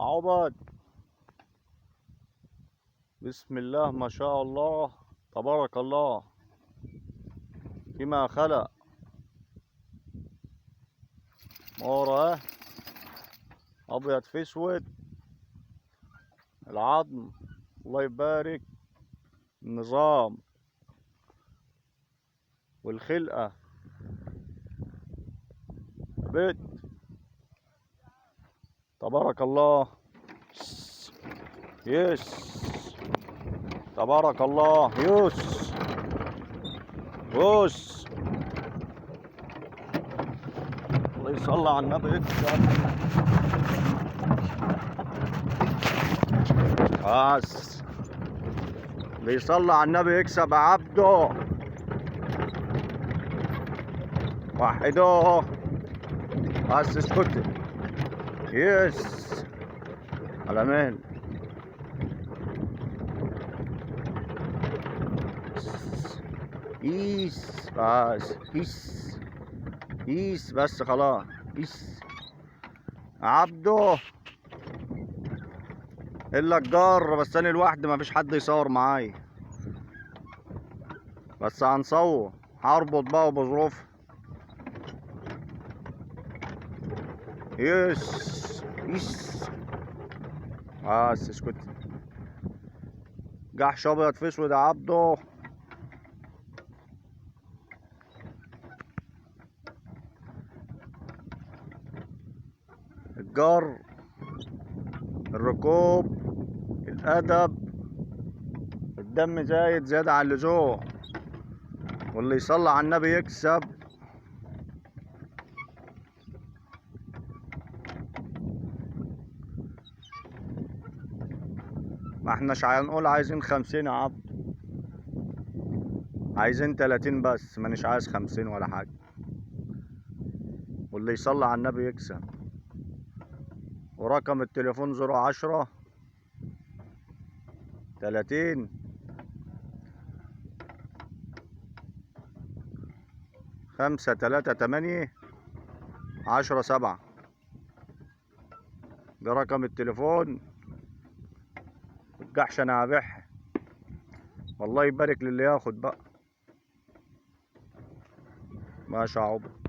عبد. بسم الله ما شاء الله تبارك الله فيما خلق. مورا ابيض في اسود، العظم الله يبارك، النظام والخلقة بيت تبارك الله. يس تبارك الله. يس بص، الله يصلي على النبي يكسب. بس بيصلي على النبي يكسب يا عبده. وحدوه بس اسكت. يس على مين؟ يس بس يس يس بس خلاص. يس عبده الا الجار، بس انا لوحدي مفيش حد يصور معايا، بس هنصور. هربط بقى بظروف. يس يس بس اسكت. جحش ابيض في اسود يا عبده. الجر، الركوب، الادب، الدم زايد زيادة عن اللزوم، واللي يصلي على النبي يكسب. ما احناش هنقول عايزين 50 يا عبد، عايزين 30 بس، مانيش عايز 50 ولا حاجة. واللي يصلي على النبي يكسب. ورقم التليفون 010 30 538 10 7. ده رقم التليفون. الجحش انا هبيعها، والله يبارك للي ياخد بقى. ماشي يا عبد.